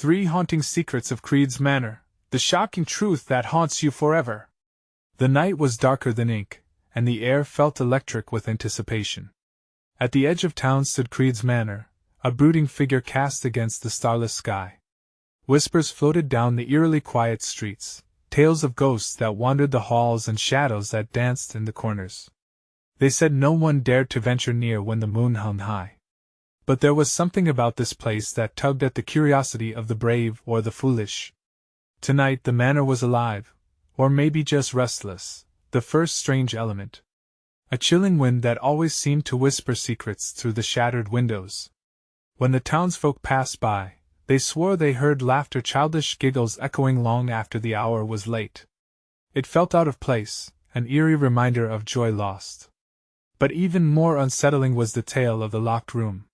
3 Haunting Secrets of Creeds Manor, the shocking truth that haunts you forever. The night was darker than ink, and the air felt electric with anticipation. At the edge of town stood Creeds Manor, a brooding figure cast against the starless sky. Whispers floated down the eerily quiet streets, tales of ghosts that wandered the halls and shadows that danced in the corners. They said no one dared to venture near when the moon hung high. But there was something about this place that tugged at the curiosity of the brave or the foolish. Tonight the manor was alive, or maybe just restless, the first strange element. A chilling wind that always seemed to whisper secrets through the shattered windows. When the townsfolk passed by, they swore they heard laughter, childish giggles echoing long after the hour was late. It felt out of place, an eerie reminder of joy lost. But even more unsettling was the tale of the locked room.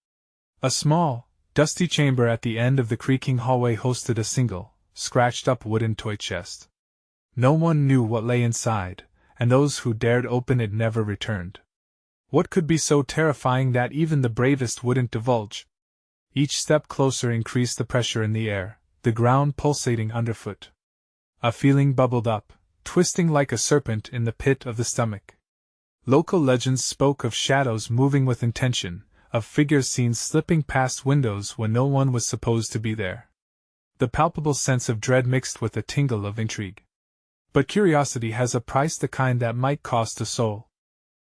A small, dusty chamber at the end of the creaking hallway hosted a single, scratched-up wooden toy chest. No one knew what lay inside, and those who dared open it never returned. What could be so terrifying that even the bravest wouldn't divulge? Each step closer increased the pressure in the air, the ground pulsating underfoot. A feeling bubbled up, twisting like a serpent in the pit of the stomach. Local legends spoke of shadows moving with intention, of figures seen slipping past windows when no one was supposed to be there. The palpable sense of dread mixed with a tingle of intrigue. But curiosity has a price, the kind that might cost a soul.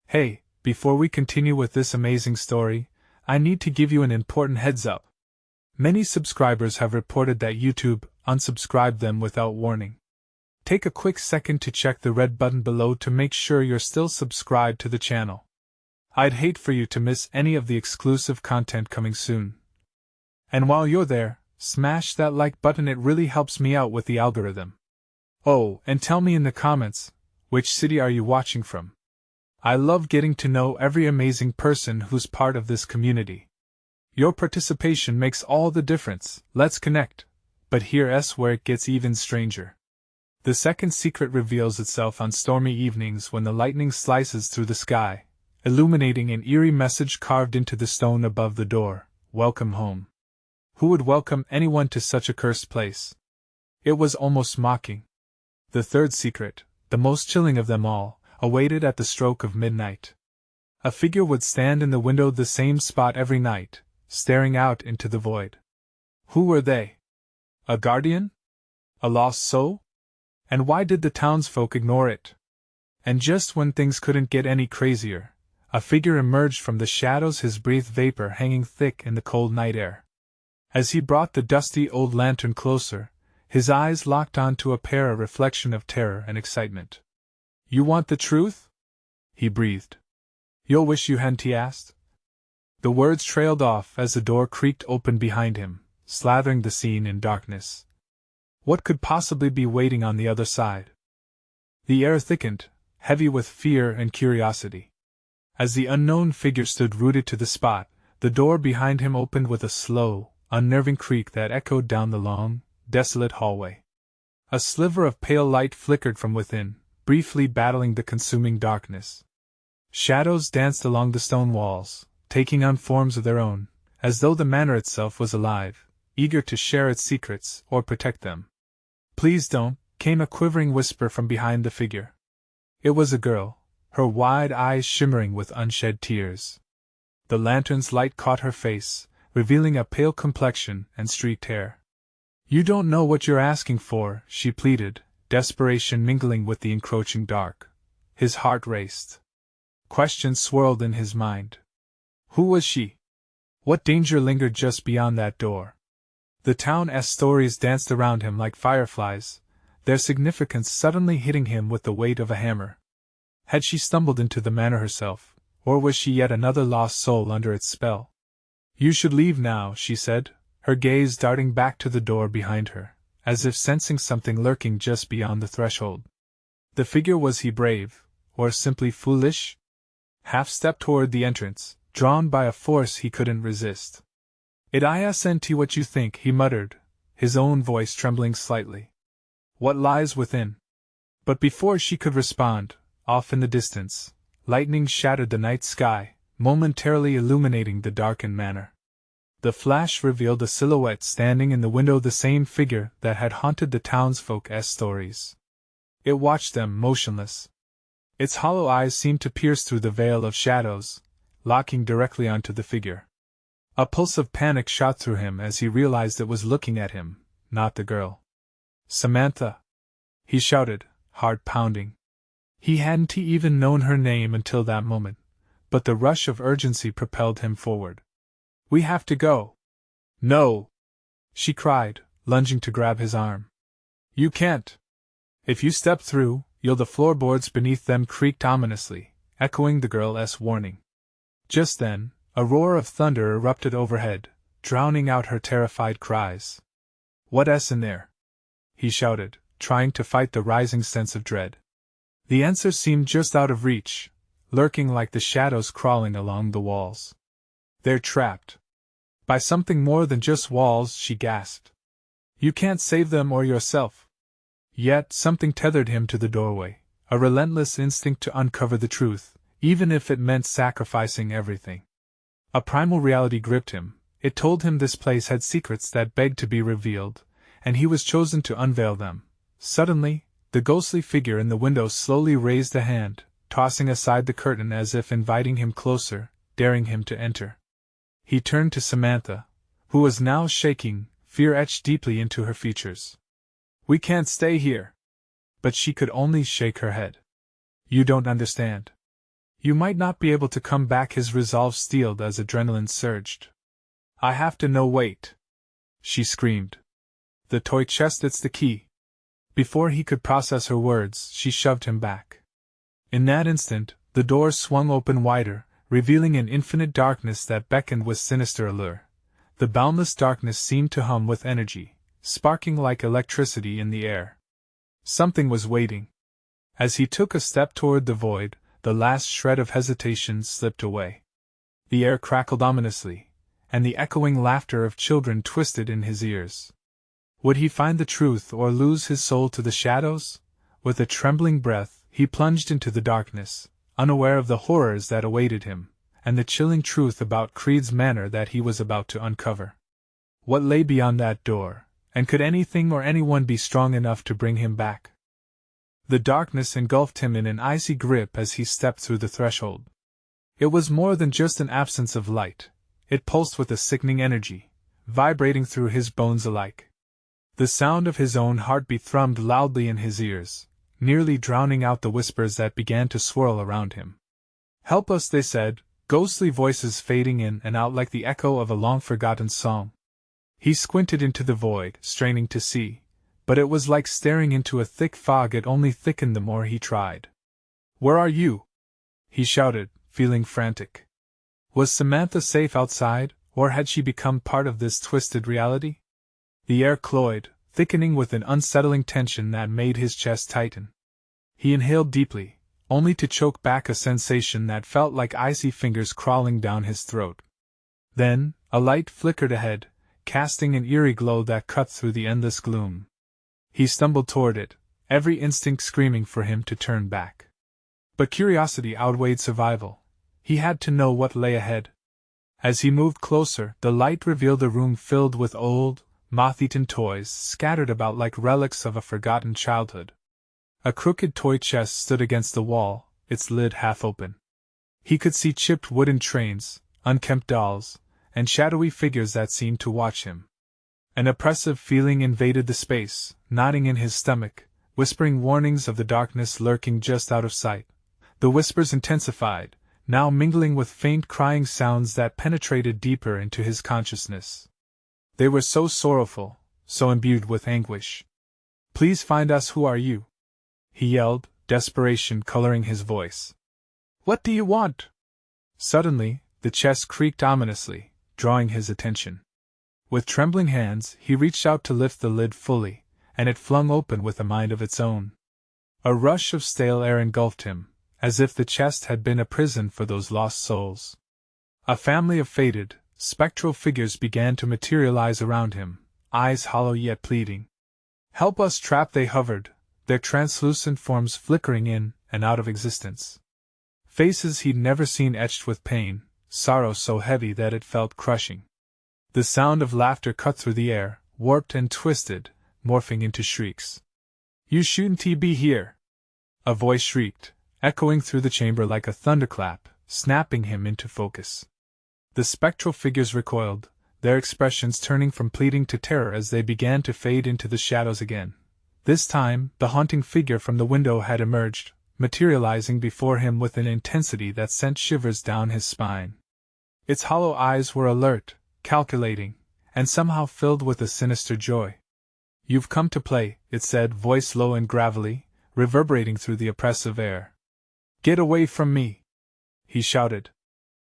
Hey, before we continue with this amazing story, I need to give you an important heads up. Many subscribers have reported that YouTube unsubscribed them without warning. Take a quick second to check the red button below to make sure you're still subscribed to the channel. I'd hate for you to miss any of the exclusive content coming soon. And while you're there, smash that like button, it really helps me out with the algorithm. Oh, and tell me in the comments, which city are you watching from? I love getting to know every amazing person who's part of this community. Your participation makes all the difference. Let's connect. But here's where it gets even stranger. The second secret reveals itself on stormy evenings when the lightning slices through the sky, illuminating an eerie message carved into the stone above the door: "Welcome home." Who would welcome anyone to such a cursed place? It was almost mocking. The third secret, the most chilling of them all, awaited at the stroke of midnight. A figure would stand in the window, the same spot every night, staring out into the void. Who were they? A guardian? A lost soul? And why did the townsfolk ignore it? And just when things couldn't get any crazier, a figure emerged from the shadows, his breathed vapor hanging thick in the cold night air. As he brought the dusty old lantern closer, his eyes locked onto a pair, a reflection of terror and excitement. "You want the truth?" he breathed. "You'll wish you hadn't," he asked. The words trailed off as the door creaked open behind him, slathering the scene in darkness. What could possibly be waiting on the other side? The air thickened, heavy with fear and curiosity. As the unknown figure stood rooted to the spot, the door behind him opened with a slow, unnerving creak that echoed down the long, desolate hallway. A sliver of pale light flickered from within, briefly battling the consuming darkness. Shadows danced along the stone walls, taking on forms of their own, as though the manor itself was alive, eager to share its secrets or protect them. "Please don't," came a quivering whisper from behind the figure. It was a girl, her wide eyes shimmering with unshed tears. The lantern's light caught her face, revealing a pale complexion and streaked hair. "You don't know what you're asking for," she pleaded, desperation mingling with the encroaching dark. His heart raced. Questions swirled in his mind. Who was she? What danger lingered just beyond that door? The town's stories danced around him like fireflies, their significance suddenly hitting him with the weight of a hammer. Had she stumbled into the manor herself, or was she yet another lost soul under its spell? "You should leave now," she said, her gaze darting back to the door behind her, as if sensing something lurking just beyond the threshold. The figure, was he brave, or simply foolish? Half stepped toward the entrance, drawn by a force he couldn't resist. "It isn't what you think," he muttered, his own voice trembling slightly. "What lies within?" But before she could respond, off in the distance, lightning shattered the night sky, momentarily illuminating the darkened manor. The flash revealed a silhouette standing in the window, the same figure that had haunted the townsfolk's stories. It watched them, motionless. Its hollow eyes seemed to pierce through the veil of shadows, locking directly onto the figure. A pulse of panic shot through him as he realized it was looking at him, not the girl. "Samantha!" he shouted, heart pounding. He hadn't even known her name until that moment, but the rush of urgency propelled him forward. "We have to go." "No!" she cried, lunging to grab his arm. "You can't. If you step through, you'll..." The floorboards beneath them creaked ominously, echoing the girl's warning. Just then, a roar of thunder erupted overhead, drowning out her terrified cries. "What's in there?" he shouted, trying to fight the rising sense of dread. The answer seemed just out of reach, lurking like the shadows crawling along the walls. "They're trapped. By something more than just walls," she gasped. "You can't save them or yourself." Yet something tethered him to the doorway, a relentless instinct to uncover the truth, even if it meant sacrificing everything. A primal reality gripped him. It told him this place had secrets that begged to be revealed, and he was chosen to unveil them. Suddenly, the ghostly figure in the window slowly raised a hand, tossing aside the curtain as if inviting him closer, daring him to enter. He turned to Samantha, who was now shaking, fear etched deeply into her features. "We can't stay here." But she could only shake her head. "You don't understand. You might not be able to come back." His resolve steeled as adrenaline surged. "I have to know." "Wait!" she screamed. "The toy chest, it's the key." Before he could process her words, she shoved him back. In that instant, the door swung open wider, revealing an infinite darkness that beckoned with sinister allure. The boundless darkness seemed to hum with energy, sparking like electricity in the air. Something was waiting. As he took a step toward the void, the last shred of hesitation slipped away. The air crackled ominously, and the echoing laughter of children twisted in his ears. Would he find the truth or lose his soul to the shadows? With a trembling breath, he plunged into the darkness, unaware of the horrors that awaited him, and the chilling truth about Creeds Manor that he was about to uncover. What lay beyond that door, and could anything or anyone be strong enough to bring him back? The darkness engulfed him in an icy grip as he stepped through the threshold. It was more than just an absence of light. It pulsed with a sickening energy, vibrating through his bones alike. The sound of his own heartbeat thrummed loudly in his ears, nearly drowning out the whispers that began to swirl around him. "Help us," they said, ghostly voices fading in and out like the echo of a long-forgotten song. He squinted into the void, straining to see, but it was like staring into a thick fog. It only thickened the more he tried. "Where are you?" he shouted, feeling frantic. Was Samantha safe outside, or had she become part of this twisted reality? The air cloyed, thickening with an unsettling tension that made his chest tighten. He inhaled deeply, only to choke back a sensation that felt like icy fingers crawling down his throat. Then, a light flickered ahead, casting an eerie glow that cut through the endless gloom. He stumbled toward it, every instinct screaming for him to turn back. But curiosity outweighed survival. He had to know what lay ahead. As he moved closer, the light revealed a room filled with old, moth-eaten toys scattered about like relics of a forgotten childhood. A crooked toy chest stood against the wall, its lid half open. He could see chipped wooden trains, unkempt dolls, and shadowy figures that seemed to watch him. An oppressive feeling invaded the space, knotting in his stomach, whispering warnings of the darkness lurking just out of sight. The whispers intensified, now mingling with faint crying sounds that penetrated deeper into his consciousness. They were so sorrowful, so imbued with anguish. "Please find us. Who are you?" he yelled, desperation coloring his voice. "What do you want?" Suddenly, the chest creaked ominously, drawing his attention. With trembling hands, he reached out to lift the lid fully, and it flung open with a mind of its own. A rush of stale air engulfed him, as if the chest had been a prison for those lost souls. A family of faded, spectral figures began to materialize around him, eyes hollow yet pleading. "Help us!" Trapped they hovered, their translucent forms flickering in and out of existence. Faces he'd never seen etched with pain, sorrow so heavy that it felt crushing. The sound of laughter cut through the air, warped and twisted, morphing into shrieks. "You shouldn't be here!" a voice shrieked, echoing through the chamber like a thunderclap, snapping him into focus. The spectral figures recoiled, their expressions turning from pleading to terror as they began to fade into the shadows again. This time, the haunting figure from the window had emerged, materializing before him with an intensity that sent shivers down his spine. Its hollow eyes were alert, calculating, and somehow filled with a sinister joy. "You've come to play," it said, voice low and gravelly, reverberating through the oppressive air. "Get away from me!" he shouted.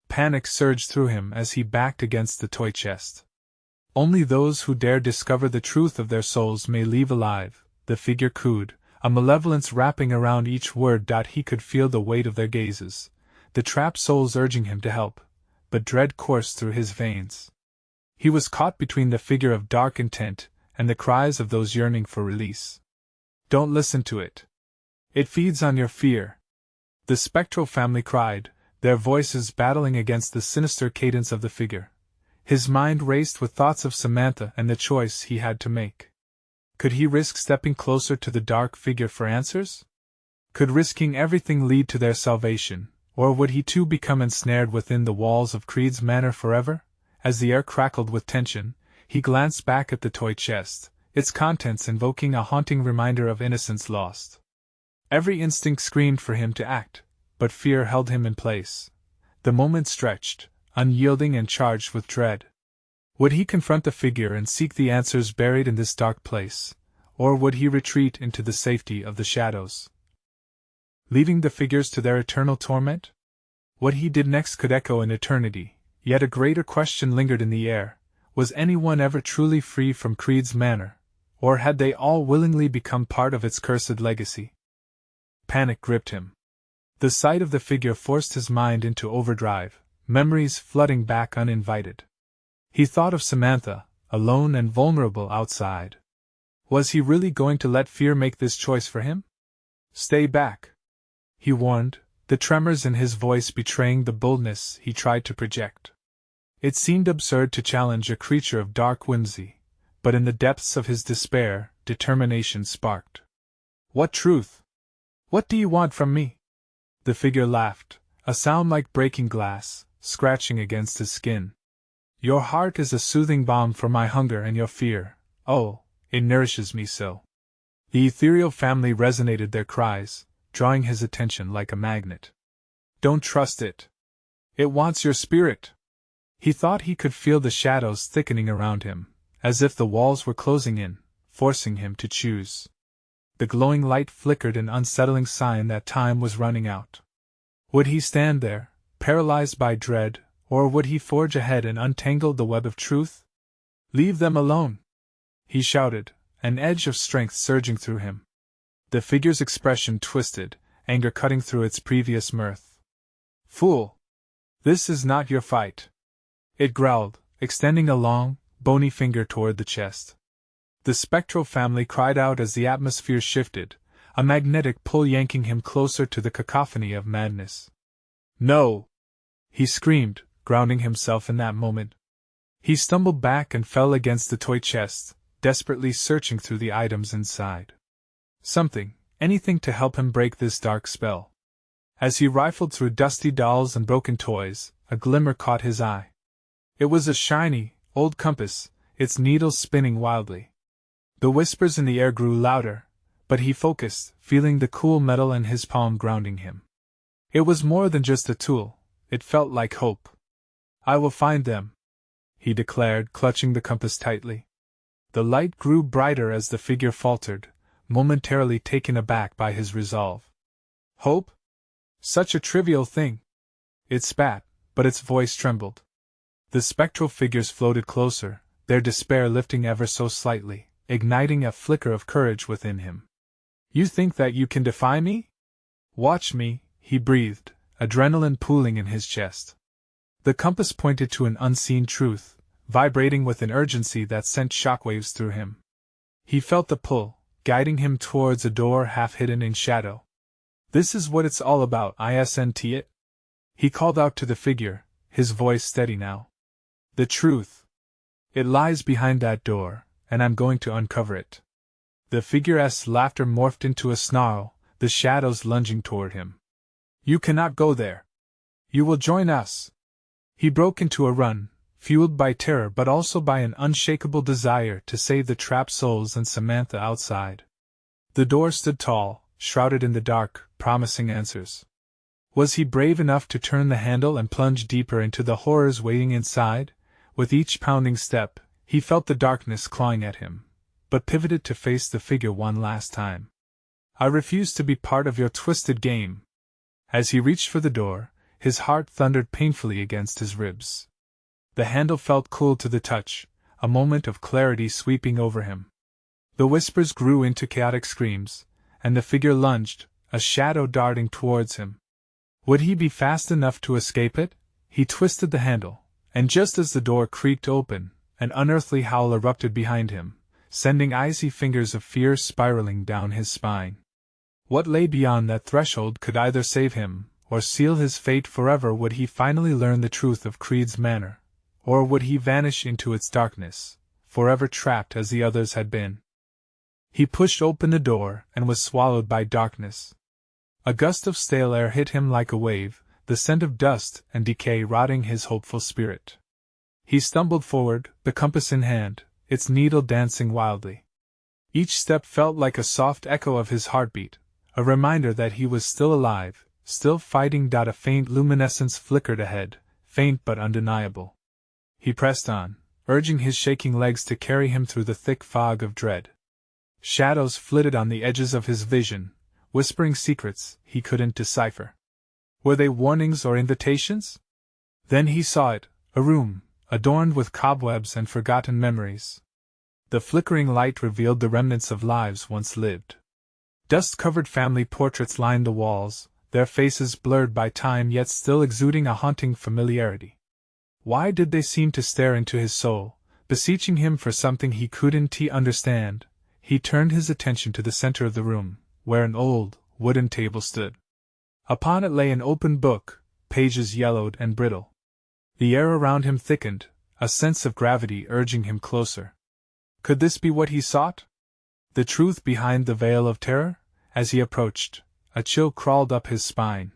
Panic surged through him as he backed against the toy chest. "Only those who dare discover the truth of their souls may leave alive," the figure cooed, a malevolence wrapping around each word. He could feel the weight of their gazes, the trapped souls urging him to help, but dread coursed through his veins. He was caught between the figure of dark intent and the cries of those yearning for release. "Don't listen to it. It feeds on your fear," the spectral family cried, their voices battling against the sinister cadence of the figure. His mind raced with thoughts of Samantha and the choice he had to make. Could he risk stepping closer to the dark figure for answers? Could risking everything lead to their salvation, or would he too become ensnared within the walls of Creeds Manor forever? As the air crackled with tension, he glanced back at the toy chest, its contents invoking a haunting reminder of innocence lost. Every instinct screamed for him to act, but fear held him in place. The moment stretched, unyielding and charged with dread. Would he confront the figure and seek the answers buried in this dark place, or would he retreat into the safety of the shadows, leaving the figures to their eternal torment? What he did next could echo in eternity, yet a greater question lingered in the air. Was anyone ever truly free from Creeds Manor, or had they all willingly become part of its cursed legacy? Panic gripped him. The sight of the figure forced his mind into overdrive, memories flooding back uninvited. He thought of Samantha, alone and vulnerable outside. Was he really going to let fear make this choice for him? "Stay back," he warned, the tremors in his voice betraying the boldness he tried to project. It seemed absurd to challenge a creature of dark whimsy, but in the depths of his despair, determination sparked. "What truth? What do you want from me?" The figure laughed, a sound like breaking glass, scratching against his skin. "Your heart is a soothing balm for my hunger and your fear. Oh, it nourishes me so." The ethereal family resonated their cries, drawing his attention like a magnet. "Don't trust it. It wants your spirit." He thought he could feel the shadows thickening around him, as if the walls were closing in, forcing him to choose. The glowing light flickered, an unsettling sign that time was running out. Would he stand there, paralyzed by dread, or would he forge ahead and untangle the web of truth? "Leave them alone!" he shouted, an edge of strength surging through him. The figure's expression twisted, anger cutting through its previous mirth. "Fool! This is not your fight," it growled, extending a long, bony finger toward the chest. The spectral family cried out as the atmosphere shifted, a magnetic pull yanking him closer to the cacophony of madness. "No!" he screamed, grounding himself in that moment. He stumbled back and fell against the toy chest, desperately searching through the items inside. Something, anything to help him break this dark spell. As he rifled through dusty dolls and broken toys, a glimmer caught his eye. It was a shiny, old compass, its needles spinning wildly. The whispers in the air grew louder, but he focused, feeling the cool metal in his palm grounding him. It was more than just a tool, it felt like hope. "I will find them," he declared, clutching the compass tightly. The light grew brighter as the figure faltered, momentarily taken aback by his resolve. "Hope? Such a trivial thing!" It spat, but its voice trembled. The spectral figures floated closer, their despair lifting ever so slightly, igniting a flicker of courage within him. "You think that you can defy me? Watch me," he breathed, adrenaline pooling in his chest. The compass pointed to an unseen truth, vibrating with an urgency that sent shockwaves through him. He felt the pull, guiding him towards a door half hidden in shadow. "This is what it's all about, isn't it?" he called out to the figure, his voice steady now. "The truth. It lies behind that door, and I'm going to uncover it. The figure's laughter morphed into a snarl, the shadows lunging toward him. You cannot go there. You will join us. He broke into a run, fueled by terror but also by an unshakable desire to save the trapped souls and Samantha outside. The door stood tall, shrouded in the dark, promising answers. Was he brave enough to turn the handle and plunge deeper into the horrors waiting inside? With each pounding step, he felt the darkness clawing at him, but pivoted to face the figure one last time. I refuse to be part of your twisted game. As he reached for the door, his heart thundered painfully against his ribs. The handle felt cool to the touch, a moment of clarity sweeping over him. The whispers grew into chaotic screams, and the figure lunged, a shadow darting towards him. Would he be fast enough to escape it? He twisted the handle, and just as the door creaked open, an unearthly howl erupted behind him, sending icy fingers of fear spiraling down his spine. What lay beyond that threshold could either save him, or seal his fate forever? Would he finally learn the truth of Creeds Manor, or would he vanish into its darkness, forever trapped as the others had been? He pushed open the door and was swallowed by darkness. A gust of stale air hit him like a wave, the scent of dust and decay rotting his hopeful spirit. He stumbled forward, the compass in hand, its needle dancing wildly. Each step felt like a soft echo of his heartbeat, a reminder that he was still alive, still fighting. A faint luminescence flickered ahead, faint but undeniable. He pressed on, urging his shaking legs to carry him through the thick fog of dread. Shadows flitted on the edges of his vision, whispering secrets he couldn't decipher. Were they warnings or invitations? Then he saw it, a room, adorned with cobwebs and forgotten memories. The flickering light revealed the remnants of lives once lived. Dust-covered family portraits lined the walls, their faces blurred by time yet still exuding a haunting familiarity. Why did they seem to stare into his soul, beseeching him for something he couldn't understand? He turned his attention to the center of the room, where an old, wooden table stood. Upon it lay an open book, pages yellowed and brittle. The air around him thickened, a sense of gravity urging him closer. Could this be what he sought? The truth behind the veil of terror? As he approached, a chill crawled up his spine.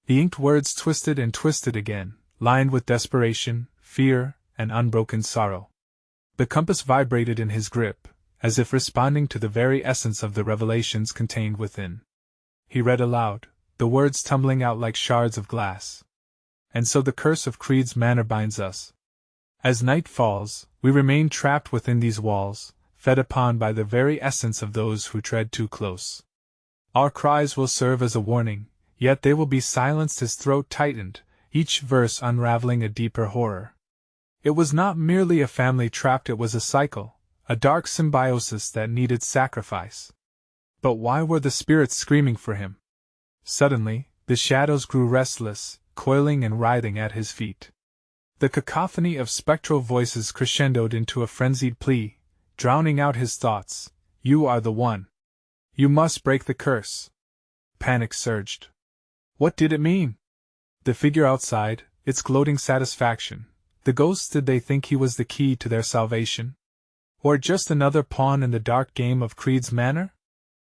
The inked words twisted and twisted again, lined with desperation, fear, and unbroken sorrow. The compass vibrated in his grip, as if responding to the very essence of the revelations contained within. He read aloud, the words tumbling out like shards of glass. And so the curse of Creeds Manor binds us. As night falls, we remain trapped within these walls, fed upon by the very essence of those who tread too close. Our cries will serve as a warning, yet they will be silenced. His throat tightened, each verse unraveling a deeper horror. It was not merely a family trapped, it was a cycle, a dark symbiosis that needed sacrifice. But why were the spirits screaming for him? Suddenly, the shadows grew restless, coiling and writhing at his feet. The cacophony of spectral voices crescendoed into a frenzied plea, drowning out his thoughts. You are the one. You must break the curse. Panic surged. What did it mean? The figure outside, its gloating satisfaction. The ghosts, did they think he was the key to their salvation? Or just another pawn in the dark game of Creeds Manor?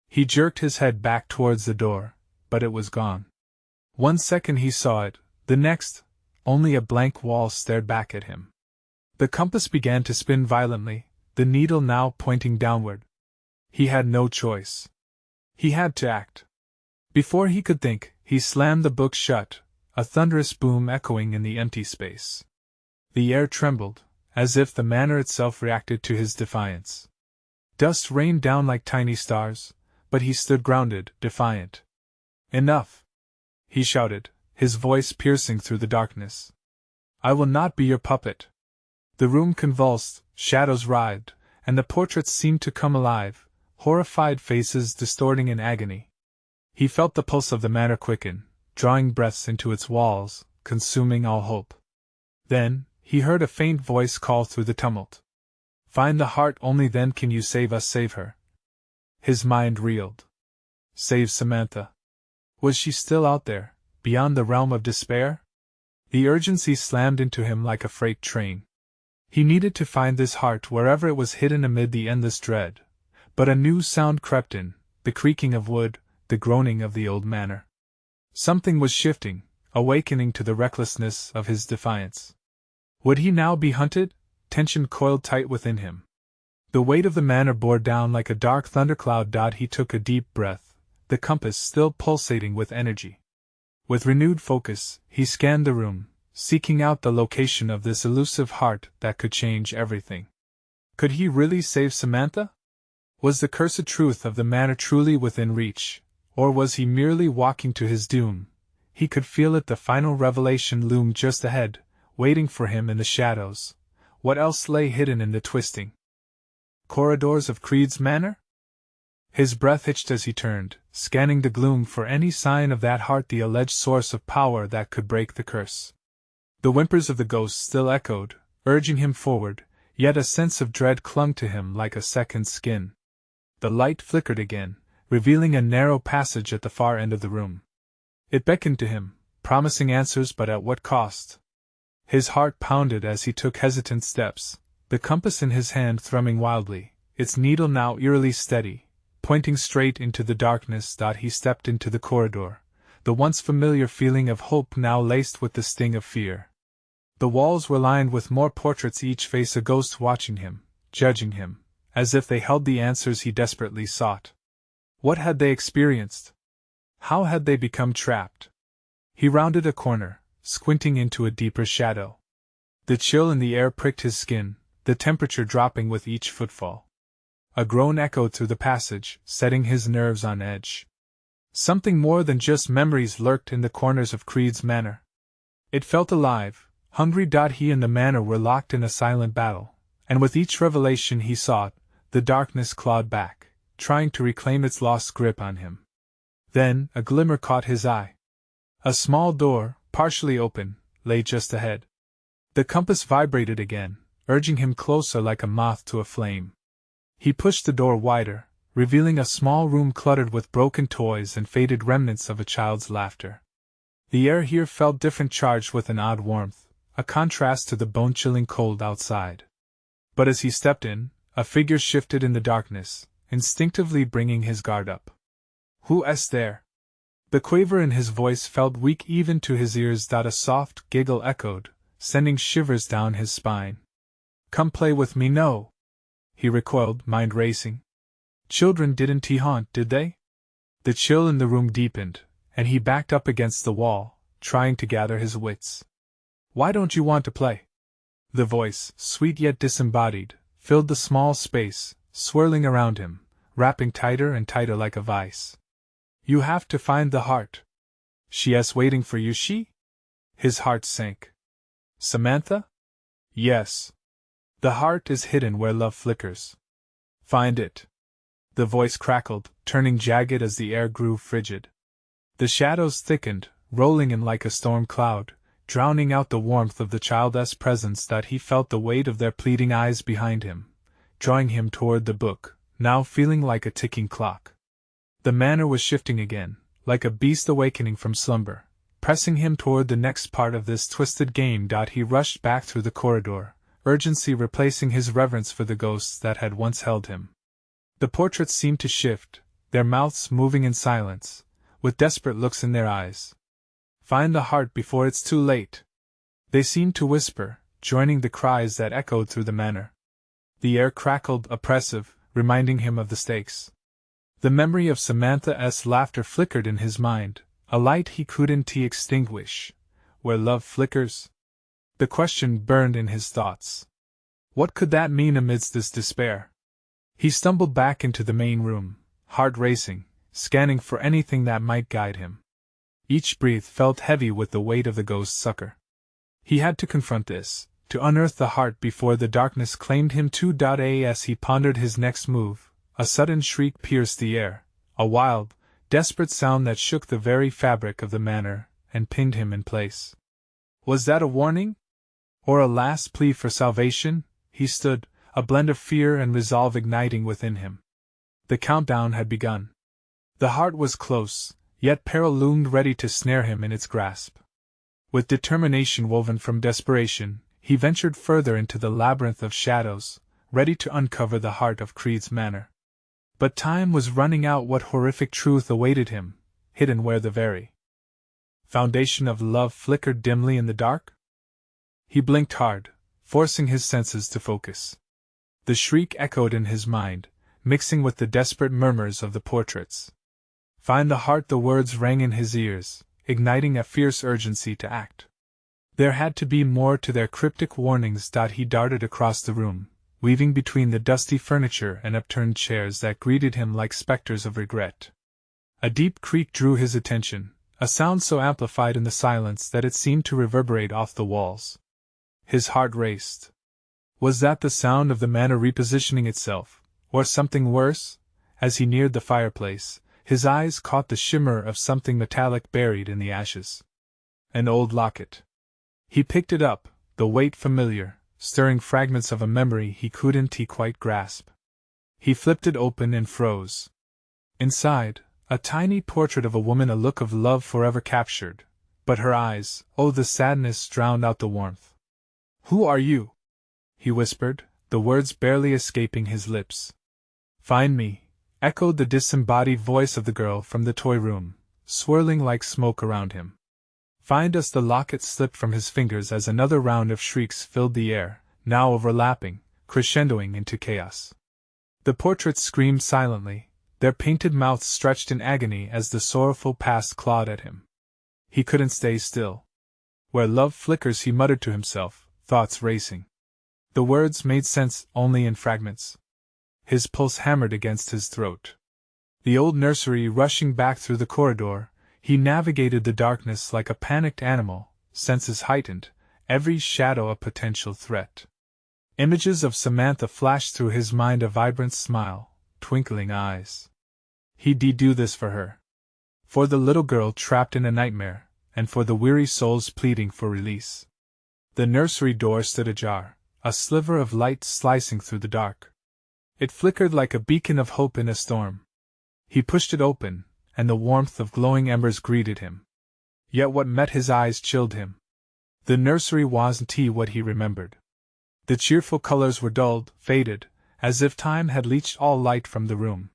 He jerked his head back towards the door, but it was gone. 1 second he saw it, the next, only a blank wall stared back at him. The compass began to spin violently, the needle now pointing downward. He had no choice. He had to act. Before he could think, he slammed the book shut, a thunderous boom echoing in the empty space. The air trembled, as if the manor itself reacted to his defiance. Dust rained down like tiny stars, but he stood grounded, defiant. Enough! He shouted, his voice piercing through the darkness. I will not be your puppet. The room convulsed, shadows writhed, and the portraits seemed to come alive, horrified faces distorting in agony. He felt the pulse of the manor quicken, drawing breaths into its walls, consuming all hope. Then, he heard a faint voice call through the tumult. Find the heart, only then can you save us. Save her. His mind reeled. Save Samantha. Was she still out there, beyond the realm of despair? The urgency slammed into him like a freight train. He needed to find this heart wherever it was hidden amid the endless dread. But a new sound crept in, the creaking of wood, the groaning of the old manor. Something was shifting, awakening to the recklessness of his defiance. Would he now be hunted? Tension coiled tight within him. The weight of the manor bore down like a dark thundercloud. He took a deep breath, the compass still pulsating with energy. With renewed focus, he scanned the room, seeking out the location of this elusive heart that could change everything. Could he really save Samantha? Was the cursed truth of the manor truly within reach, or was he merely walking to his doom? He could feel it. The final revelation loomed just ahead, waiting for him in the shadows. What else lay hidden in the twisting corridors of Creeds Manor? His breath hitched as he turned, scanning the gloom for any sign of that heart, the alleged source of power that could break the curse. The whimpers of the ghost still echoed, urging him forward, yet a sense of dread clung to him like a second skin. The light flickered again, revealing a narrow passage at the far end of the room. It beckoned to him, promising answers, but at what cost? His heart pounded as he took hesitant steps, the compass in his hand thrumming wildly, its needle now eerily steady, pointing straight into the darkness. He stepped into the corridor, the once familiar feeling of hope now laced with the sting of fear. The walls were lined with more portraits, each face a ghost watching him, judging him, as if they held the answers he desperately sought. What had they experienced? How had they become trapped? He rounded a corner, squinting into a deeper shadow. The chill in the air pricked his skin, the temperature dropping with each footfall. A groan echoed through the passage, setting his nerves on edge. Something more than just memories lurked in the corners of Creeds Manor. It felt alive, hungry. He and the manor were locked in a silent battle, and with each revelation he sought, the darkness clawed back, trying to reclaim its lost grip on him. Then, a glimmer caught his eye. A small door, partially open, lay just ahead. The compass vibrated again, urging him closer like a moth to a flame. He pushed the door wider, revealing a small room cluttered with broken toys and faded remnants of a child's laughter. The air here felt different, charged with an odd warmth, a contrast to the bone-chilling cold outside. But as he stepped in, a figure shifted in the darkness, instinctively bringing his guard up. "Who's there?" The quaver in his voice felt weak even to his ears. A soft giggle echoed, sending shivers down his spine. "Come play with me." "No." He recoiled, mind racing. Children didn't he haunt, did they? The chill in the room deepened, and he backed up against the wall, trying to gather his wits. "Why don't you want to play?" The voice, sweet yet disembodied, filled the small space, swirling around him, wrapping tighter and tighter like a vice. "You have to find the heart. She's waiting for you." "She?" His heart sank. "Samantha?" "Yes. The heart is hidden where love flickers. Find it." The voice crackled, turning jagged as the air grew frigid. The shadows thickened, rolling in like a storm cloud, drowning out the warmth of the child's presence. He felt the weight of their pleading eyes behind him, drawing him toward the book, now feeling like a ticking clock. The manor was shifting again, like a beast awakening from slumber, pressing him toward the next part of this twisted game. He rushed back through the corridor, urgency replacing his reverence for the ghosts that had once held him. The portraits seemed to shift, their mouths moving in silence, with desperate looks in their eyes. "Find the heart before it's too late." They seemed to whisper, joining the cries that echoed through the manor. The air crackled, oppressive, reminding him of the stakes. The memory of Samantha's laughter flickered in his mind, a light he couldn't extinguish. Where love flickers? The question burned in his thoughts. What could that mean amidst this despair? He stumbled back into the main room, heart racing, scanning for anything that might guide him. Each breath felt heavy with the weight of the ghost's succor. He had to confront this, to unearth the heart before the darkness claimed him too. As he pondered his next move, a sudden shriek pierced the air, a wild, desperate sound that shook the very fabric of the manor and pinned him in place. Was that a warning? Or a last plea for salvation? He stood, a blend of fear and resolve igniting within him. The countdown had begun. The heart was close, yet peril loomed ready to snare him in its grasp. With determination woven from desperation, he ventured further into the labyrinth of shadows, ready to uncover the heart of Creeds Manor. But time was running out. What horrific truth awaited him, hidden where the very foundation of love flickered dimly in the dark? He blinked hard, forcing his senses to focus. The shriek echoed in his mind, mixing with the desperate murmurs of the portraits. Find the heart, the words rang in his ears, igniting a fierce urgency to act. There had to be more to their cryptic warnings. He darted across the room, weaving between the dusty furniture and upturned chairs that greeted him like specters of regret. A deep creak drew his attention, a sound so amplified in the silence that it seemed to reverberate off the walls. His heart raced. Was that the sound of the manor repositioning itself, or something worse? As he neared the fireplace, his eyes caught the shimmer of something metallic buried in the ashes. An old locket. He picked it up, the weight familiar, stirring fragments of a memory he couldn't quite grasp. He flipped it open and froze. Inside, a tiny portrait of a woman, a look of love forever captured, but her eyes, oh, the sadness drowned out the warmth. "Who are you?" he whispered, the words barely escaping his lips. "Find me," echoed the disembodied voice of the girl from the toy room, swirling like smoke around him. "Find us." The locket slipped from his fingers as another round of shrieks filled the air, now overlapping, crescendoing into chaos. The portraits screamed silently, their painted mouths stretched in agony as the sorrowful past clawed at him. He couldn't stay still. "Where love flickers," he muttered to himself, thoughts racing. The words made sense only in fragments. His pulse hammered against his throat. The old nursery rushing back through the corridor, he navigated the darkness like a panicked animal, senses heightened, every shadow a potential threat. Images of Samantha flashed through his mind, a vibrant smile, twinkling eyes. He'd do this for her. For the little girl trapped in a nightmare, and for the weary souls pleading for release. The nursery door stood ajar, a sliver of light slicing through the dark. It flickered like a beacon of hope in a storm. He pushed it open, and the warmth of glowing embers greeted him. Yet what met his eyes chilled him. The nursery wasn't what he remembered. The cheerful colors were dulled, faded, as if time had leached all light from the room.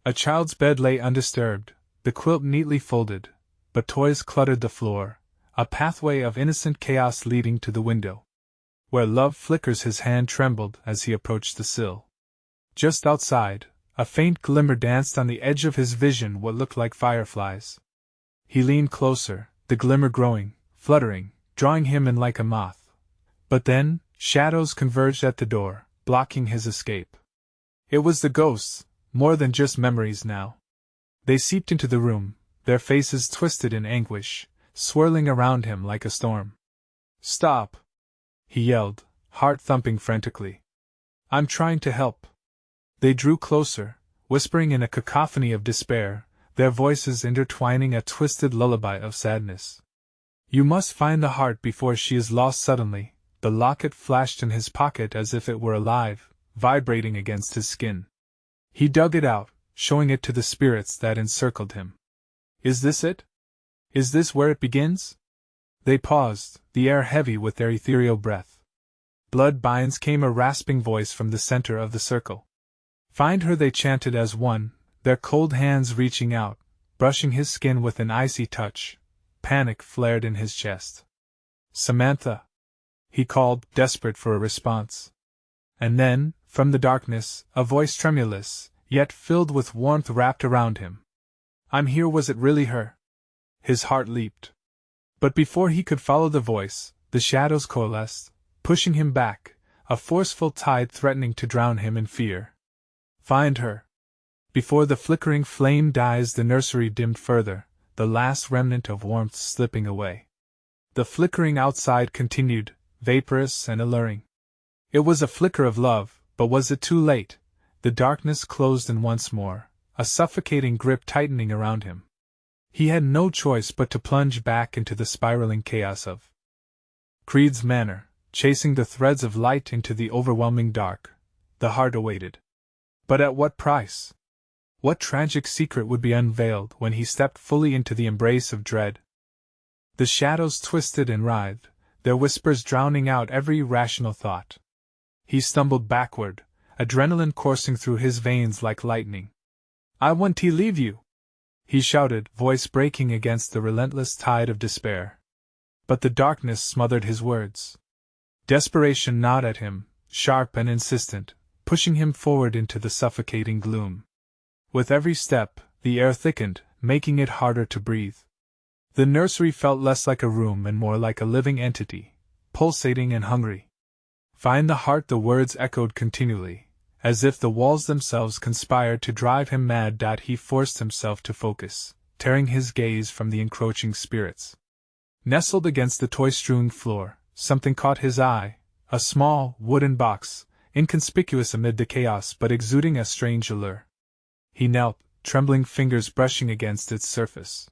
A child's bed lay undisturbed, the quilt neatly folded, but toys cluttered the floor, a pathway of innocent chaos leading to the window. Where love flickers, his hand trembled as he approached the sill. Just outside, a faint glimmer danced on the edge of his vision, what looked like fireflies. He leaned closer, the glimmer growing, fluttering, drawing him in like a moth. But then, shadows converged at the door, blocking his escape. It was the ghosts, more than just memories now. They seeped into the room, their faces twisted in anguish, swirling around him like a storm. "Stop!" he yelled, heart thumping frantically. "I'm trying to help." They drew closer, whispering in a cacophony of despair, their voices intertwining a twisted lullaby of sadness. "You must find the heart before she is lost." Suddenly, the locket flashed in his pocket as if it were alive, vibrating against his skin. He dug it out, showing it to the spirits that encircled him. "Is this it? Is this where it begins?" They paused, the air heavy with their ethereal breath. "Blood binds," came a rasping voice from the center of the circle. "Find her," they chanted as one, their cold hands reaching out, brushing his skin with an icy touch. Panic flared in his chest. "Samantha!" he called, desperate for a response. And then, from the darkness, a voice tremulous, yet filled with warmth wrapped around him. "I'm here." Was it really her? His heart leaped. But before he could follow the voice, the shadows coalesced, pushing him back, a forceful tide threatening to drown him in fear. "Find her." Before the flickering flame dies, the nursery dimmed further, the last remnant of warmth slipping away. The flickering outside continued, vaporous and alluring. It was a flicker of love, but was it too late? The darkness closed in once more, a suffocating grip tightening around him. He had no choice but to plunge back into the spiraling chaos of Creeds Manor, chasing the threads of light into the overwhelming dark. The heart awaited. But at what price? What tragic secret would be unveiled when he stepped fully into the embrace of dread? The shadows twisted and writhed, their whispers drowning out every rational thought. He stumbled backward, adrenaline coursing through his veins like lightning. "I want to leave you!" he shouted, voice breaking against the relentless tide of despair. But the darkness smothered his words. Desperation gnawed at him, sharp and insistent, pushing him forward into the suffocating gloom. With every step, the air thickened, making it harder to breathe. The nursery felt less like a room and more like a living entity, pulsating and hungry. "Find the heart," the words echoed continually, as if the walls themselves conspired to drive him mad. He forced himself to focus, tearing his gaze from the encroaching spirits. Nestled against the toy-strewn floor, something caught his eye, a small, wooden box, inconspicuous amid the chaos but exuding a strange allure. He knelt, trembling fingers brushing against its surface.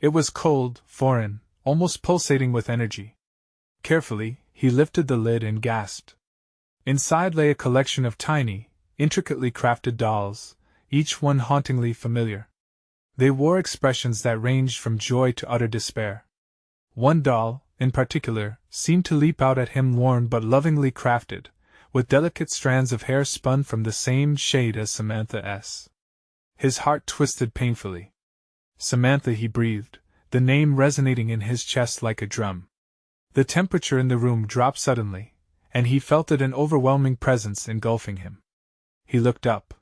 It was cold, foreign, almost pulsating with energy. Carefully, he lifted the lid and gasped. Inside lay a collection of tiny, intricately crafted dolls, each one hauntingly familiar. They wore expressions that ranged from joy to utter despair. One doll, in particular, seemed to leap out at him, worn but lovingly crafted, with delicate strands of hair spun from the same shade as Samantha's. His heart twisted painfully. "Samantha," he breathed, the name resonating in his chest like a drum. The temperature in the room dropped suddenly, and he felt it, an overwhelming presence engulfing him. He looked up.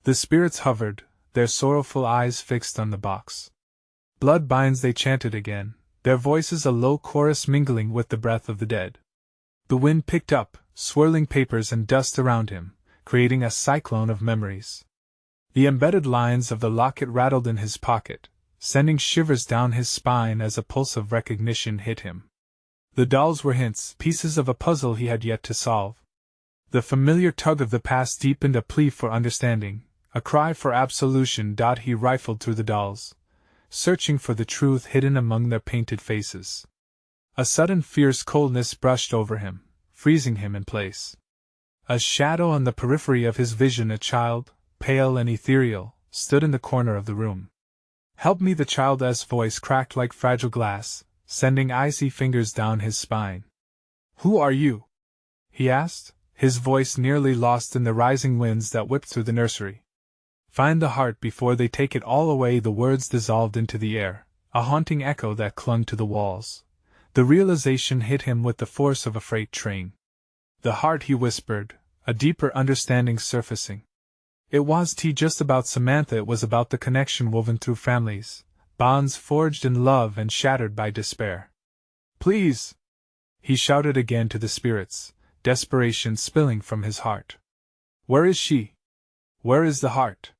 The spirits hovered, their sorrowful eyes fixed on the box. "Blood binds," they chanted again, their voices a low chorus mingling with the breath of the dead. The wind picked up, swirling papers and dust around him, creating a cyclone of memories. The embedded lines of the locket rattled in his pocket, sending shivers down his spine as a pulse of recognition hit him. The dolls were hints, pieces of a puzzle he had yet to solve. The familiar tug of the past deepened, a plea for understanding, a cry for absolution. He rifled through the dolls, searching for the truth hidden among their painted faces. A sudden fierce coldness brushed over him, freezing him in place. A shadow on the periphery of his vision, a child, pale and ethereal, stood in the corner of the room. "Help me!" the child's voice cracked like fragile glass, sending icy fingers down his spine. "Who are you?" he asked, his voice nearly lost in the rising winds that whipped through the nursery. "Find the heart before they take it all away." The words dissolved into the air, a haunting echo that clung to the walls. The realization hit him with the force of a freight train. "The heart," he whispered, a deeper understanding surfacing. It wasn't just about Samantha, it was about the connection woven through families, bonds forged in love and shattered by despair. "Please!" he shouted again to the spirits, desperation spilling from his heart. "Where is she? Where is the heart?"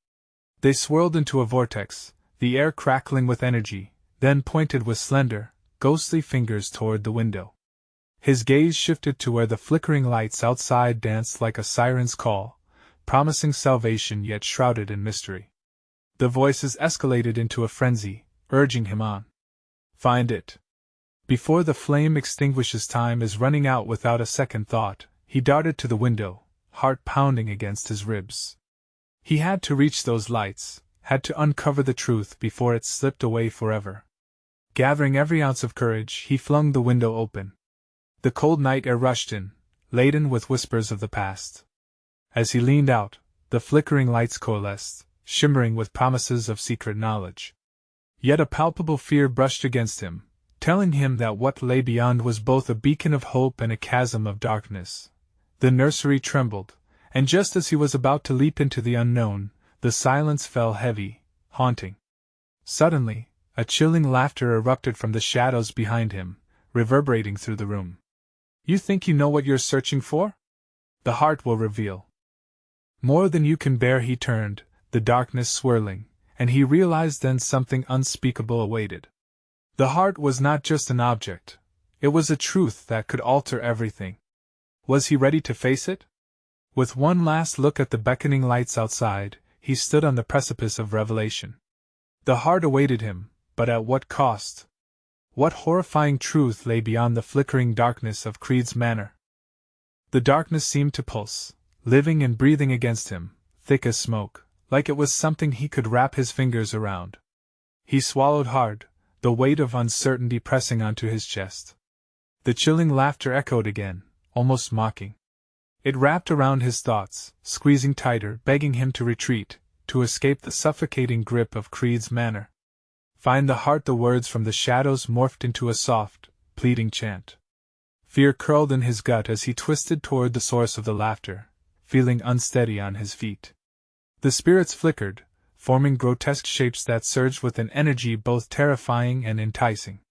They swirled into a vortex, the air crackling with energy, then pointed with slender, ghostly fingers toward the window. His gaze shifted to where the flickering lights outside danced like a siren's call, promising salvation yet shrouded in mystery. The voices escalated into a frenzy, urging him on. "Find it before the flame extinguishes." Time is running out. Without a second thought, he darted to the window, heart pounding against his ribs. He had to reach those lights, had to uncover the truth before it slipped away forever. Gathering every ounce of courage, he flung the window open. The cold night air rushed in, laden with whispers of the past. As he leaned out, the flickering lights coalesced, shimmering with promises of secret knowledge. Yet a palpable fear brushed against him, telling him that what lay beyond was both a beacon of hope and a chasm of darkness. The nursery trembled, and just as he was about to leap into the unknown, the silence fell heavy, haunting. Suddenly, a chilling laughter erupted from the shadows behind him, reverberating through the room. "You think you know what you're searching for? The heart will reveal more than you can bear." He turned, the darkness swirling, and he realized then something unspeakable awaited. The heart was not just an object, it was a truth that could alter everything. Was he ready to face it? With one last look at the beckoning lights outside, he stood on the precipice of revelation. The heart awaited him, but at what cost? What horrifying truth lay beyond the flickering darkness of Creeds Manor? The darkness seemed to pulse, living and breathing against him, thick as smoke, like it was something he could wrap his fingers around. He swallowed hard, the weight of uncertainty pressing onto his chest. The chilling laughter echoed again, almost mocking. It wrapped around his thoughts, squeezing tighter, begging him to retreat, to escape the suffocating grip of Creeds Manor. Find the heart. The words from the shadows morphed into a soft, pleading chant. Fear curled in his gut as he twisted toward the source of the laughter, feeling unsteady on his feet. The spirits flickered, forming grotesque shapes that surged with an energy both terrifying and enticing.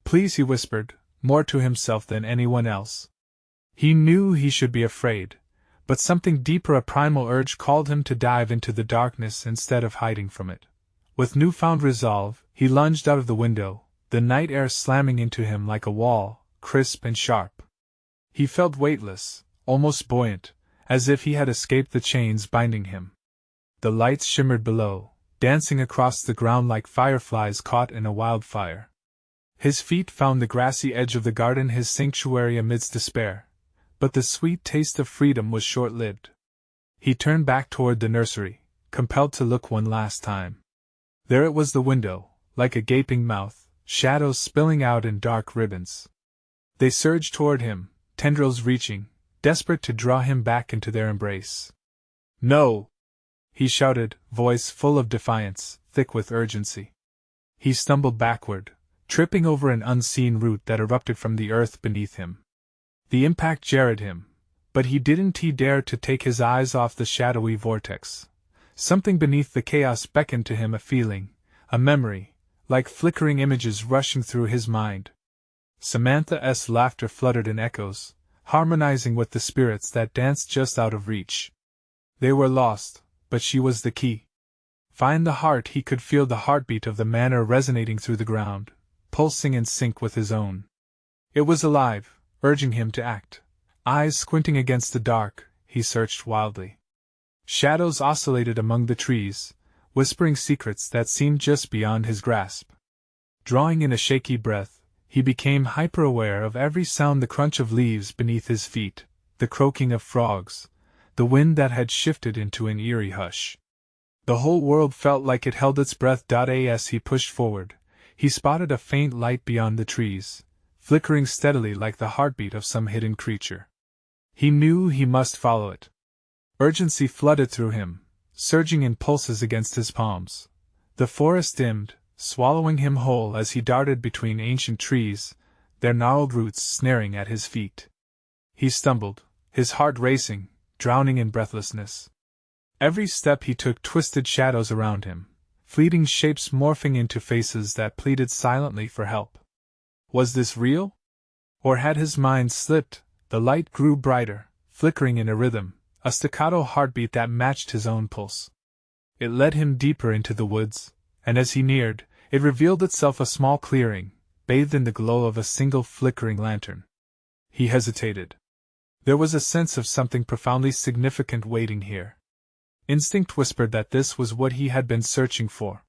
Please, he whispered, more to himself than anyone else. He knew he should be afraid, but something deeper, a primal urge, called him to dive into the darkness instead of hiding from it. With newfound resolve, he lunged out of the window, the night air slamming into him like a wall, crisp and sharp. He felt weightless, almost buoyant, as if he had escaped the chains binding him. The lights shimmered below, dancing across the ground like fireflies caught in a wildfire. His feet found the grassy edge of the garden, his sanctuary amidst despair, but the sweet taste of freedom was short-lived. He turned back toward the nursery, compelled to look one last time. There it was, the window, like a gaping mouth, shadows spilling out in dark ribbons. They surged toward him, tendrils reaching, desperate to draw him back into their embrace. "No!" he shouted, voice full of defiance, thick with urgency. He stumbled backward, tripping over an unseen root that erupted from the earth beneath him. The impact jarred him, but he didn't dare to take his eyes off the shadowy vortex. Something beneath the chaos beckoned to him, a feeling, a memory, like flickering images rushing through his mind. Samantha's laughter fluttered in echoes, harmonizing with the spirits that danced just out of reach. They were lost, but she was the key. Find the heart. He could feel the heartbeat of the manor resonating through the ground, pulsing in sync with his own. It was alive, urging him to act. Eyes squinting against the dark, he searched wildly. Shadows oscillated among the trees, whispering secrets that seemed just beyond his grasp. Drawing in a shaky breath, he became hyper-aware of every sound: the crunch of leaves beneath his feet, the croaking of frogs, the wind that had shifted into an eerie hush. The whole world felt like it held its breath. As he pushed forward, he spotted a faint light beyond the trees, flickering steadily like the heartbeat of some hidden creature. He knew he must follow it. Urgency flooded through him, surging in pulses against his palms. The forest dimmed, swallowing him whole as he darted between ancient trees, their gnarled roots snaring at his feet. He stumbled, his heart racing, drowning in breathlessness. Every step he took twisted shadows around him, fleeting shapes morphing into faces that pleaded silently for help. Was this real? Or had his mind slipped? The light grew brighter, flickering in a rhythm, a staccato heartbeat that matched his own pulse. It led him deeper into the woods, and as he neared, it revealed itself a small clearing, bathed in the glow of a single flickering lantern. He hesitated. There was a sense of something profoundly significant waiting here. Instinct whispered that this was what he had been searching for.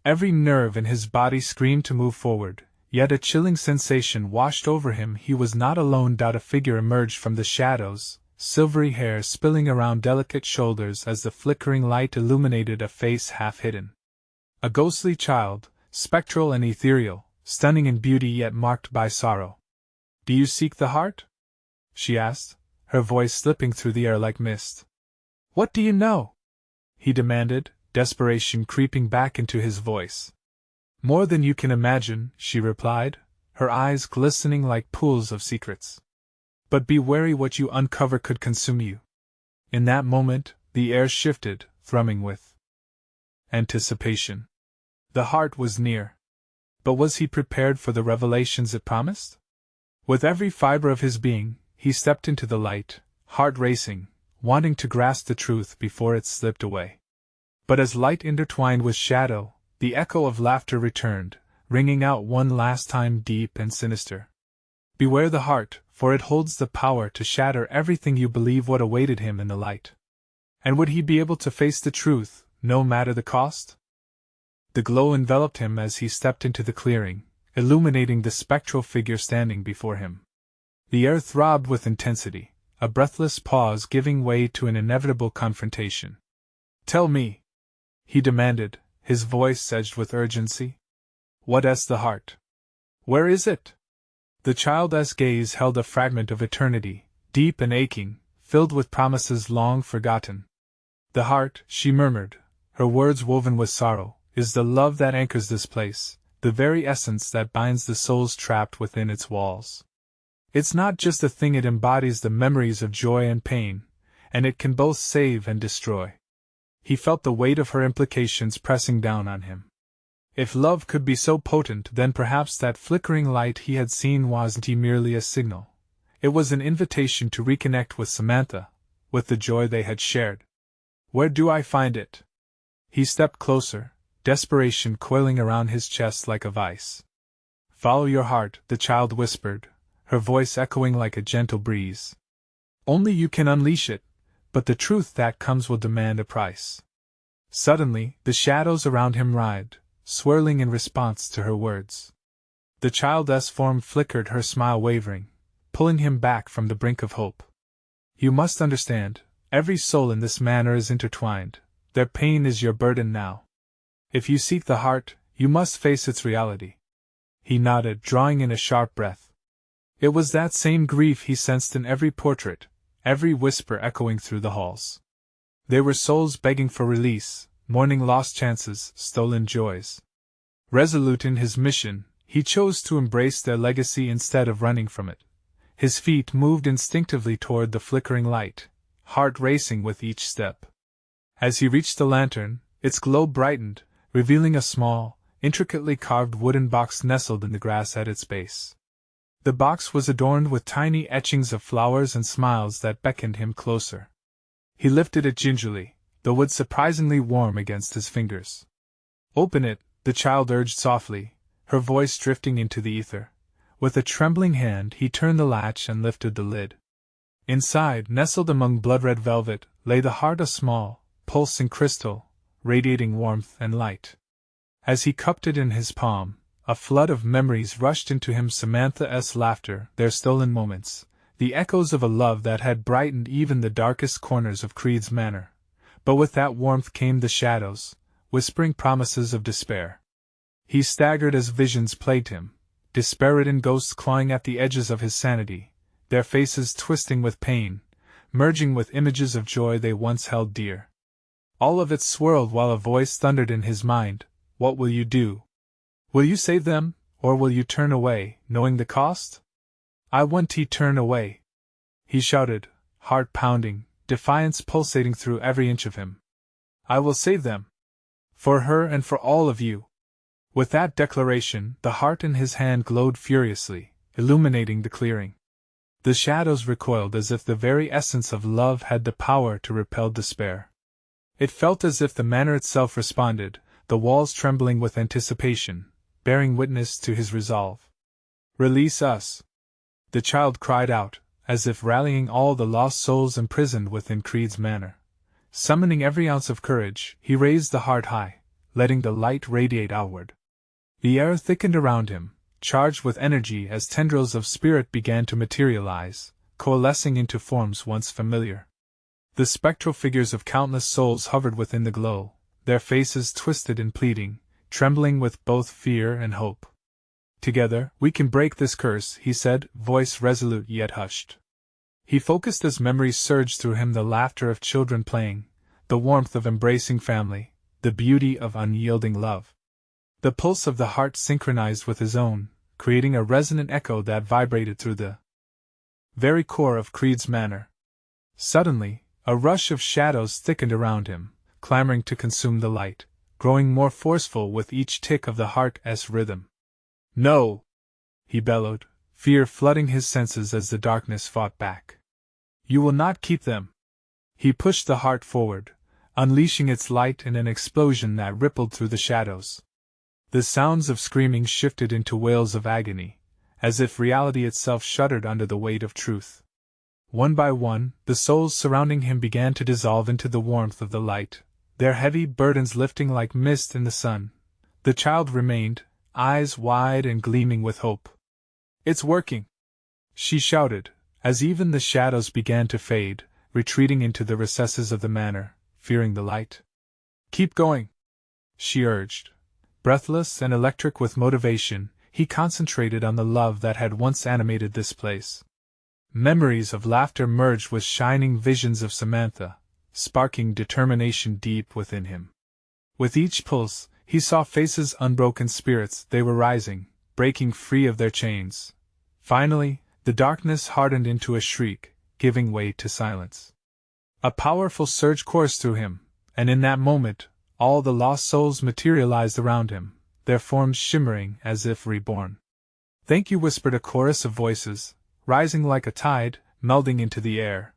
Every nerve in his body screamed to move forward, yet a chilling sensation washed over him. He was not alone. A figure emerged from the shadows, silvery hair spilling around delicate shoulders as the flickering light illuminated a face half hidden. A ghostly child, spectral and ethereal, stunning in beauty yet marked by sorrow. "Do you seek the heart?" she asked, her voice slipping through the air like mist. "What do you know?" he demanded, desperation creeping back into his voice. "More than you can imagine," she replied, her eyes glistening like pools of secrets. "But be wary, what you uncover could consume you." In that moment, the air shifted, thrumming with anticipation. The heart was near. But was he prepared for the revelations it promised? With every fiber of his being, he stepped into the light, heart racing, wanting to grasp the truth before it slipped away. But as light intertwined with shadow, the echo of laughter returned, ringing out one last time, deep and sinister. Beware the heart, for it holds the power to shatter everything you believe. What awaited him in the light? And would he be able to face the truth, no matter the cost? The glow enveloped him as he stepped into the clearing, illuminating the spectral figure standing before him. The air throbbed with intensity, a breathless pause giving way to an inevitable confrontation. "Tell me," he demanded, his voice edged with urgency. "What is the heart? Where is it?" The child's gaze held a fragment of eternity, deep and aching, filled with promises long forgotten. The heart, she murmured, her words woven with sorrow, is the love that anchors this place, the very essence that binds the souls trapped within its walls. It's not just a thing, it embodies the memories of joy and pain, and it can both save and destroy. He felt the weight of her implications pressing down on him. If love could be so potent, then perhaps that flickering light he had seen wasn't merely a signal. It was an invitation to reconnect with Samantha, with the joy they had shared. Where do I find it? He stepped closer, desperation coiling around his chest like a vice. Follow your heart, the child whispered, her voice echoing like a gentle breeze. Only you can unleash it, but the truth that comes will demand a price. Suddenly, the shadows around him writhed, swirling in response to her words. The child's form flickered, her smile wavering, pulling him back from the brink of hope. You must understand, every soul in this manor is intertwined, their pain is your burden now. If you seek the heart, you must face its reality. He nodded, drawing in a sharp breath. It was that same grief he sensed in every portrait, every whisper echoing through the halls. They were souls begging for release, mourning lost chances, stolen joys. Resolute in his mission, he chose to embrace their legacy instead of running from it. His feet moved instinctively toward the flickering light, heart racing with each step. As he reached the lantern, its glow brightened, revealing a small, intricately carved wooden box nestled in the grass at its base. The box was adorned with tiny etchings of flowers and smiles that beckoned him closer. He lifted it gingerly, the wood surprisingly warm against his fingers. Open it, the child urged softly, her voice drifting into the ether. With a trembling hand he turned the latch and lifted the lid. Inside, nestled among blood-red velvet, lay the heart, a small, pulsing crystal, radiating warmth and light. As he cupped it in his palm, a flood of memories rushed into him: Samantha's laughter, their stolen moments, the echoes of a love that had brightened even the darkest corners of Creeds Manor. But with that warmth came the shadows, whispering promises of despair. He staggered as visions plagued him, desperate ghosts clawing at the edges of his sanity, their faces twisting with pain, merging with images of joy they once held dear. All of it swirled while a voice thundered in his mind: What will you do? Will you save them, or will you turn away, knowing the cost? I want to turn away, he shouted, heart pounding, defiance pulsating through every inch of him. I will save them. For her and for all of you. With that declaration, the heart in his hand glowed furiously, illuminating the clearing. The shadows recoiled as if the very essence of love had the power to repel despair. It felt as if the manor itself responded, the walls trembling with anticipation, bearing witness to his resolve. Release us! The child cried out, as if rallying all the lost souls imprisoned within Creeds Manor. Summoning every ounce of courage, he raised the heart high, letting the light radiate outward. The air thickened around him, charged with energy as tendrils of spirit began to materialize, coalescing into forms once familiar. The spectral figures of countless souls hovered within the glow, their faces twisted and pleading, trembling with both fear and hope. Together, we can break this curse, he said, voice resolute yet hushed. He focused as memories surged through him: the laughter of children playing, the warmth of embracing family, the beauty of unyielding love. The pulse of the heart synchronized with his own, creating a resonant echo that vibrated through the very core of Creeds Manor. Suddenly, a rush of shadows thickened around him, clamoring to consume the light, growing more forceful with each tick of the heart's rhythm. No! He bellowed, fear flooding his senses as the darkness fought back. You will not keep them! He pushed the heart forward, unleashing its light in an explosion that rippled through the shadows. The sounds of screaming shifted into wails of agony, as if reality itself shuddered under the weight of truth. One by one, the souls surrounding him began to dissolve into the warmth of the light, their heavy burdens lifting like mist in the sun. The child remained, eyes wide and gleaming with hope. It's working! She shouted, as even the shadows began to fade, retreating into the recesses of the manor, fearing the light. Keep going! She urged. Breathless and electric with motivation, he concentrated on the love that had once animated this place. Memories of laughter merged with shining visions of Samantha, sparking determination deep within him. With each pulse, he saw faces unbroken spirits. They were rising, breaking free of their chains. Finally, the darkness hardened into a shriek, giving way to silence. A powerful surge coursed through him, and in that moment, all the lost souls materialized around him, their forms shimmering as if reborn. "Thank you," whispered a chorus of voices, rising like a tide, melding into the air.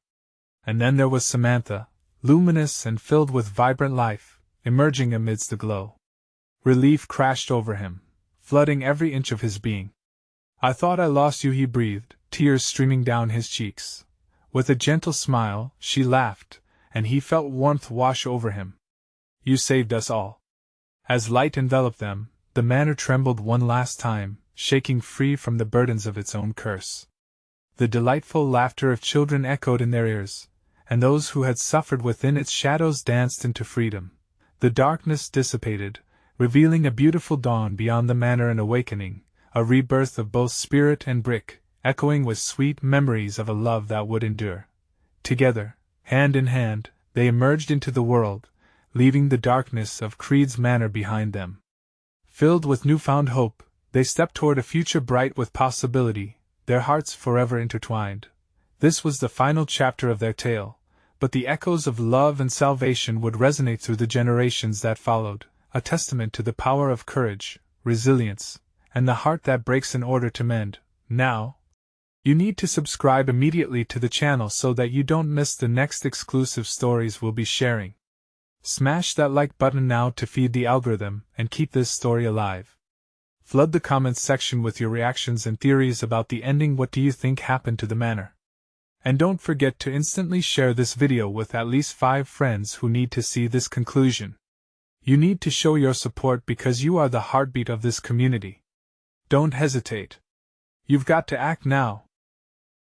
And then there was Samantha, luminous and filled with vibrant life, emerging amidst the glow. Relief crashed over him, flooding every inch of his being. "I thought I lost you," he breathed, tears streaming down his cheeks. With a gentle smile, she laughed, and he felt warmth wash over him. "You saved us all." As light enveloped them, the manor trembled one last time, shaking free from the burdens of its own curse. The delightful laughter of children echoed in their ears, and those who had suffered within its shadows danced into freedom. The darkness dissipated, revealing a beautiful dawn beyond the manor, an awakening, a rebirth of both spirit and brick, echoing with sweet memories of a love that would endure. Together, hand in hand, they emerged into the world, leaving the darkness of Creeds Manor behind them. Filled with newfound hope, they stepped toward a future bright with possibility, their hearts forever intertwined. This was the final chapter of their tale, but the echoes of love and salvation would resonate through the generations that followed, a testament to the power of courage, resilience, and the heart that breaks in order to mend. Now, you need to subscribe immediately to the channel so that you don't miss the next exclusive stories we'll be sharing. Smash that like button now to feed the algorithm and keep this story alive. Flood the comments section with your reactions and theories about the ending. What do you think happened to the manor? And don't forget to instantly share this video with at least 5 friends who need to see this conclusion. You need to show your support because you are the heartbeat of this community. Don't hesitate. You've got to act now.